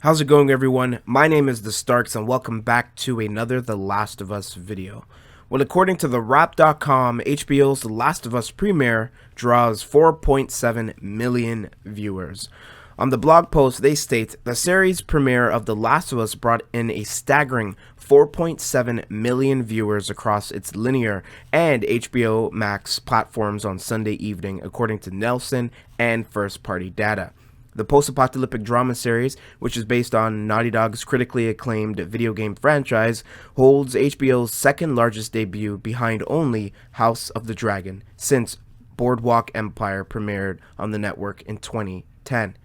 How's it going, everyone? My name is TheStarkz and welcome back to another The Last of Us video. Well, according to TheWrap.com, HBO's The Last of Us premiere draws 4.7 million viewers. On the blog post, they state, the series premiere of The Last of Us brought in a staggering 4.7 million viewers across its linear and HBO Max platforms on Sunday evening, according to Nelson and first-party data. The post-apocalyptic drama series, which is based on Naughty Dog's critically acclaimed video game franchise, holds HBO's second-largest debut behind only House of the Dragon, since Boardwalk Empire premiered on the network in 2010.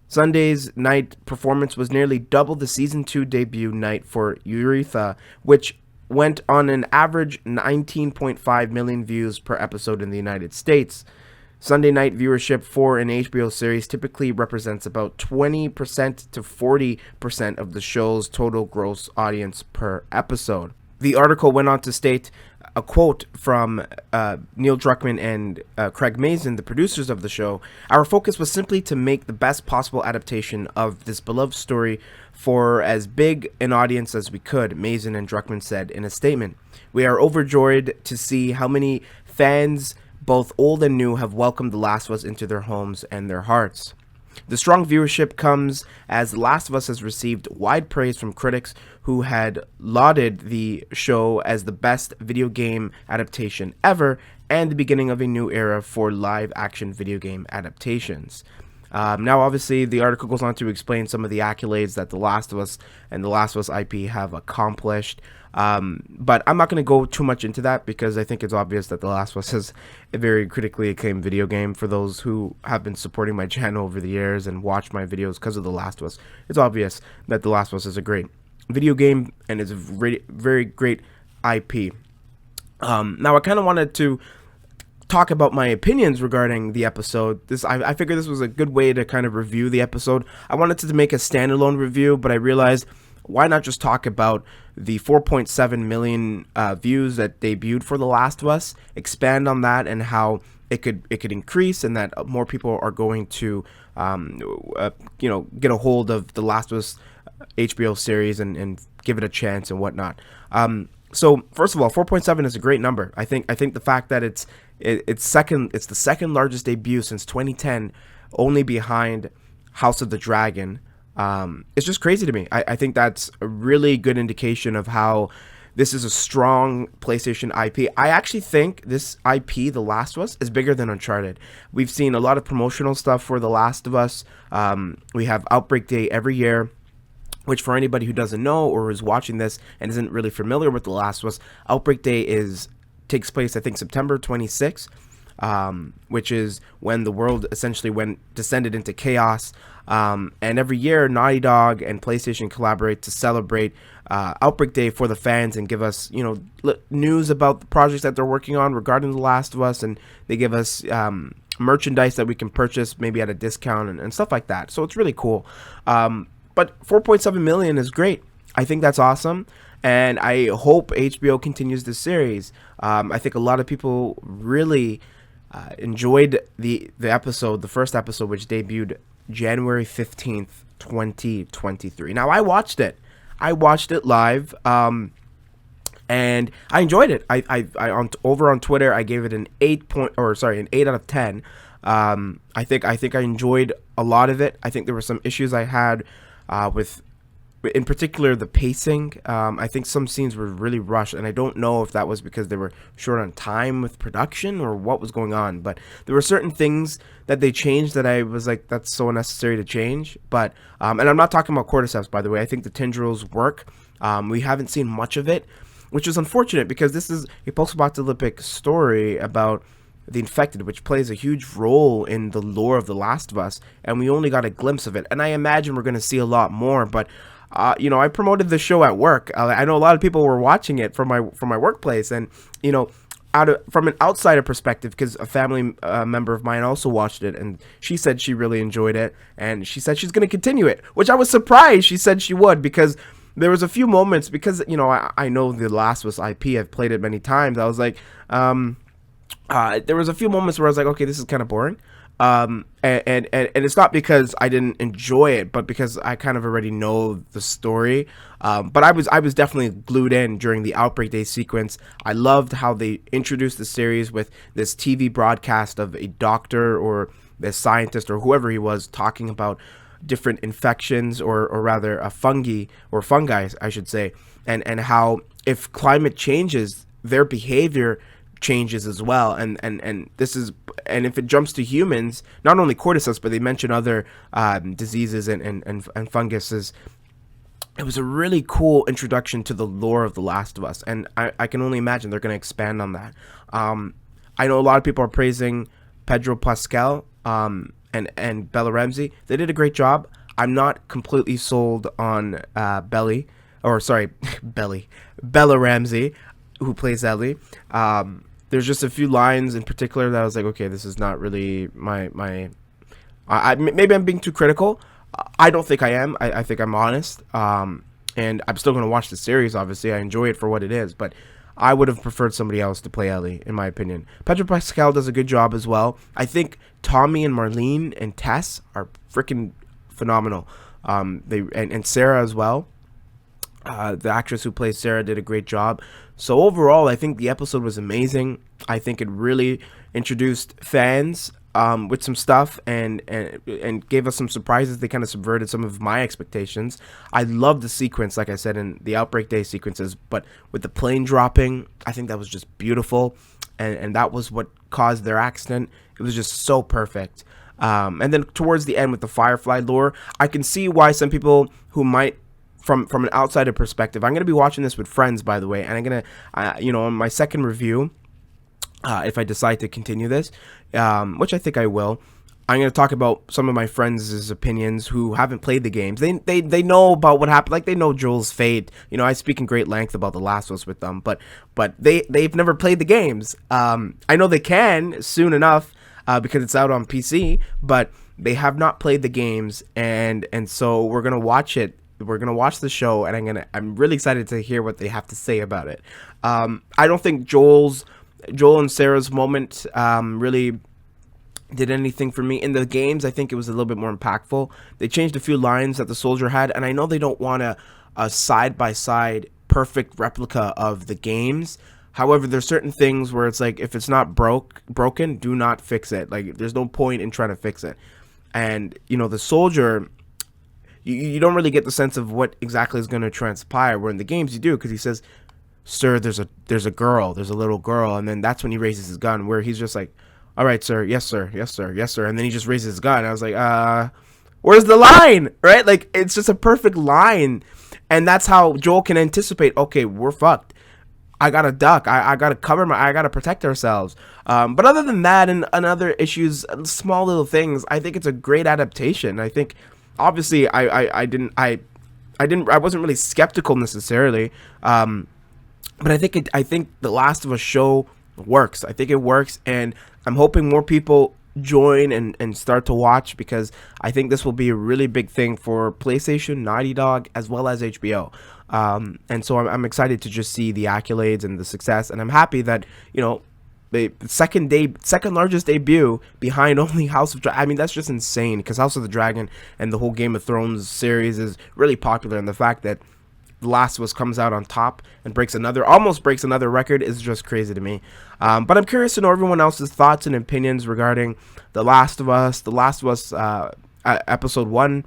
Sunday's night performance was nearly double the Season 2 debut night for Eureka, which went on an average 19.5 million views per episode in the United States. Sunday night viewership for an HBO series typically represents about 20% to 40% of the show's total gross audience per episode. The article went on to state a quote from Neil Druckmann and Craig Mazin, the producers of the show. Our focus was simply to make the best possible adaptation of this beloved story for as big an audience as we could, Mazin and Druckmann said in a statement. We are overjoyed to see how many fans, both old and new, have welcomed The Last of Us into their homes and their hearts. The strong viewership comes as The Last of Us has received wide praise from critics who had lauded the show as the best video game adaptation ever and the beginning of a new era for live-action video game adaptations. Now, obviously, the article goes on to explain some of the accolades that The Last of Us and The Last of Us IP have accomplished. But I'm not going to go too much into that because I think it's obvious that The Last of Us is a very critically acclaimed video game. For those who have been supporting my channel over the years and watched my videos because of The Last of Us, it's obvious that The Last of Us is a great video game and is a very great IP. Now, I kind of wanted to talk about my opinions regarding the episode. I figured this was a good way to kind of review the episode. I wanted to make a standalone review, but I realized, why not just talk about the 4.7 million views that debuted for The Last of Us, expand on that and how it could increase, and that more people are going to get a hold of The Last of Us HBO series and give it a chance and whatnot. So first of all, 4.7 is a great number. I think the fact that it's the second largest debut since 2010, only behind House of the Dragon. It's just crazy to me. I think that's a really good indication of how this is a strong PlayStation IP. I actually think this IP, The Last of Us, is bigger than Uncharted. We've seen a lot of promotional stuff for The Last of Us. We have Outbreak Day every year, which, for anybody who doesn't know or is watching this and isn't really familiar with The Last of Us, Outbreak Day takes place, I think, September 26th, which is when the world essentially descended into chaos. And every year, Naughty Dog and PlayStation collaborate to celebrate Outbreak Day for the fans and give us, news about the projects that they're working on regarding The Last of Us, and they give us merchandise that we can purchase maybe at a discount and stuff like that. So it's really cool. But 4.7 million is great. I think that's awesome, and I hope HBO continues this series. I think a lot of people really enjoyed the episode, the first episode, which debuted January 15th, 2023. Now, I watched it live, and I enjoyed it. Over on Twitter, I gave it an 8 out of 10. I think I enjoyed a lot of it. I think there were some issues I had with, in particular, the pacing. I think some scenes were really rushed, and I don't know if that was because they were short on time with production or what was going on, but there were certain things that they changed that I was like, that's so unnecessary to change. But and I'm not talking about cordyceps, by the way. I think the tendrils work. We haven't seen much of it, which is unfortunate because this is a post-apocalyptic story about the infected, which plays a huge role in the lore of The Last of Us, and we only got a glimpse of it, and I imagine we're going to see a lot more. But I promoted the show at work. I know a lot of people were watching it from my workplace, and from an outsider perspective, because a family member of mine also watched it, and she said she really enjoyed it, and she said she's going to continue it, which I was surprised she said she would, because there was a few moments, because I know The Last of Us IP, I've played it many times. I was like, there was a few moments where I was like, okay, this is kind of boring. And it's not because I didn't enjoy it, but because I kind of already know the story. But I was definitely glued in during the Outbreak Day sequence. I loved how they introduced the series with this TV broadcast of a doctor or the scientist or whoever he was talking about different infections, or rather a fungi, I should say, and how if climate changes, their behavior changes as well. And this is, and if it jumps to humans, not only cordyceps, but they mention other diseases and funguses. It was a really cool introduction to the lore of The Last of Us, and I can only imagine they're going to expand on that. I know a lot of people are praising Pedro Pascal and Bella Ramsey. They did a great job. I'm not completely sold on Belly, or sorry, Bella Ramsey, who plays Ellie. There's just a few lines in particular that I was like, okay, this is not really my. Maybe I'm being too critical. I don't think I am. I think I'm honest. And I'm still going to watch the series, obviously. I enjoy it for what it is. But I would have preferred somebody else to play Ellie, in my opinion. Pedro Pascal does a good job as well. I think Tommy and Marlene and Tess are freaking phenomenal. And Sarah as well. The actress who plays Sarah did a great job. So overall, I think the episode was amazing. I think it really introduced fans with some stuff and gave us some surprises. They kind of subverted some of my expectations. I love the sequence, like I said, in the Outbreak Day sequences, but with the plane dropping, I think that was just beautiful, and that was what caused their accident. It was just so perfect. And then towards the end with the Firefly lore, I can see why some people who might, from an outsider perspective, I'm going to be watching this with friends, by the way, and I'm going to, on my second review, if I decide to continue this, which I think I will, I'm going to talk about some of my friends' opinions who haven't played the games. They know about what happened, like they know Joel's fate. I speak in great length about The Last of Us with them, but they've never played the games. I know they can soon enough because it's out on PC, but they have not played the games, and so we're going to watch it. We're going to watch the show, and I'm really excited to hear what they have to say about it. I don't think Joel and Sarah's moment really did anything for me. In the games, I think it was a little bit more impactful. They changed a few lines that the soldier had, and I know they don't want a side-by-side perfect replica of the games. However, there's certain things where it's like, if it's not broken, do not fix it. Like, there's no point in trying to fix it. And, the soldier, you don't really get the sense of what exactly is going to transpire, where in the games you do, because he says, "Sir, there's a girl, there's a little girl," and then that's when he raises his gun, where he's just like, "All right, sir, yes sir, yes sir, yes sir," and then he just raises his gun. I was like, where's the line, right? Like, it's just a perfect line, and that's how Joel can anticipate, okay, we're fucked. I gotta duck. I gotta cover I gotta protect ourselves. But other than that, and other issues, small little things, I think it's a great adaptation. I think, obviously, I wasn't really skeptical necessarily. But I think The Last of Us show works. I think it works, and I'm hoping more people join and start to watch, because I think this will be a really big thing for PlayStation, Naughty Dog, as well as HBO. And so I'm excited to just see the accolades and the success, and I'm happy that, the second largest debut behind only House of Dragon. I mean, that's just insane, because House of the Dragon and the whole Game of Thrones series is really popular, and the fact that The Last of Us comes out on top and almost breaks another record is just crazy to me. But I'm curious to know everyone else's thoughts and opinions regarding The Last of Us, episode 1.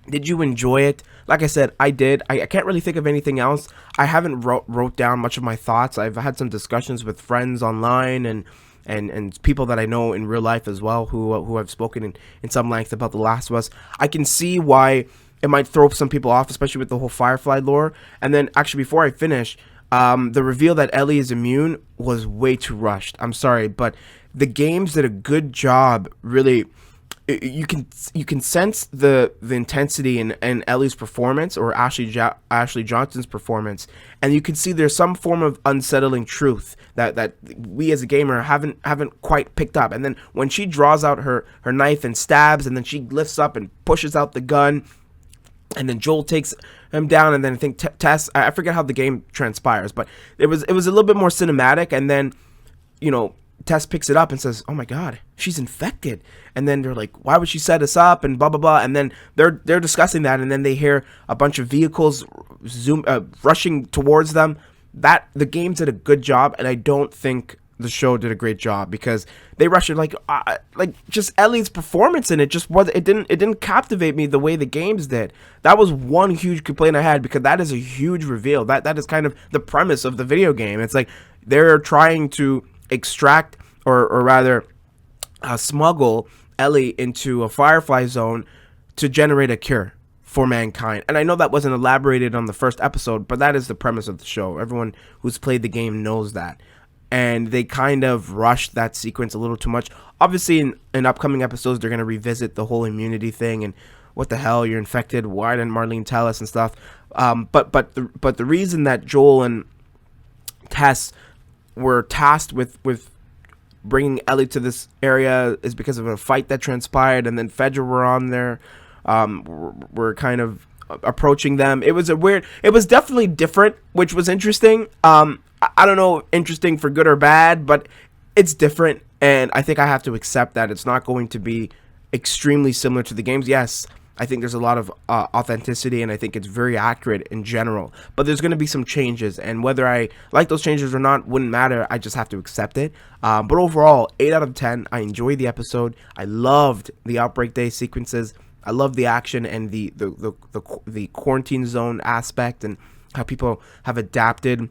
Did you enjoy it? Like I said, I did. I can't really think of anything else. I haven't wrote down much of my thoughts. I've had some discussions with friends online and people that I know in real life as well, who have spoken in some length about The Last of Us. I can see why it might throw some people off, especially with the whole Firefly lore. And then, actually, before I finish, the reveal that Ellie is immune was way too rushed. I'm sorry, but the games did a good job, really. You can sense the intensity in Ellie's performance, or Ashley Johnson's performance, and you can see there's some form of unsettling truth that we as a gamer haven't quite picked up. And then when she draws out her knife and stabs, and then she lifts up and pushes out the gun, and then Joel takes him down, and then I think Tess, I forget how the game transpires, but it was a little bit more cinematic. And then, Tess picks it up and says, "Oh my God, she's infected." And then they're like, "Why would she set us up?" And blah blah blah. And then they're discussing that, and then they hear a bunch of vehicles rushing towards them. That the game did a good job, and I don't think the show did a great job because they rushed it like just Ellie's performance in it just was it didn't captivate me the way the games did. That was one huge complaint I had because that is a huge reveal. That is kind of the premise of the video game. It's like they're trying to extract or rather smuggle Ellie into a Firefly zone to generate a cure for mankind. And I know that wasn't elaborated on the first episode, but that is the premise of the show. Everyone who's played the game knows that. And they kind of rushed that sequence a little too much. Obviously, in upcoming episodes, they're going to revisit the whole immunity thing and what the hell, you're infected. Why didn't Marlene tell us and stuff? But the reason that Joel and Tess were tasked with bringing Ellie to this area is because of a fight that transpired, and then Fedra were on there. We're kind of approaching them. It was definitely different, which was interesting. I don't know, interesting for good or bad, but it's different, and I think I have to accept that it's not going to be extremely similar to the games. Yes, I think there's a lot of authenticity, and I think it's very accurate in general, but there's going to be some changes, and whether I like those changes or not wouldn't matter. I just have to accept it. But overall, 8 out of 10. I enjoyed the episode. I loved the Outbreak Day sequences. I love the action and the quarantine zone aspect and how people have adapted,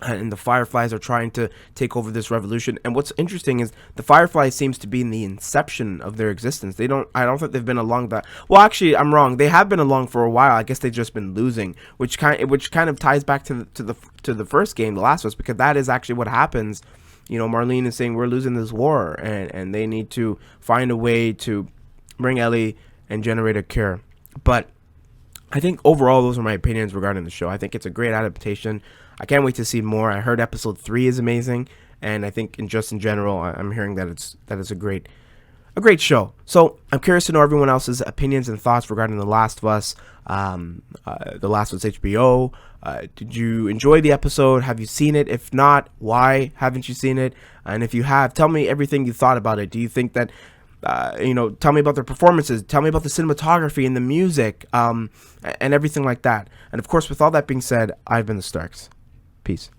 and the Fireflies are trying to take over this revolution. And what's interesting is the Fireflies seems to be in the inception of their existence. I don't think they've been along that. Well, actually, I'm wrong. They have been along for a while. I guess they've just been losing, which kind of ties back to the first game, The Last of Us, because that is actually what happens. You know, Marlene is saying we're losing this war, and they need to find a way to bring Ellie and generate a cure. But I think overall, those are my opinions regarding the show. I think it's a great adaptation. I can't wait to see more. I heard episode 3 is amazing, and I think in general, I'm hearing that it's a great show. So I'm curious to know everyone else's opinions and thoughts regarding The Last of Us, The Last of Us HBO. Did you enjoy the episode? Have you seen it? If not, why haven't you seen it? And if you have, tell me everything you thought about it. Do you think that tell me about their performances, tell me about the cinematography and the music, and everything like that. And of course, with all that being said, I've been TheStarkz. Peace.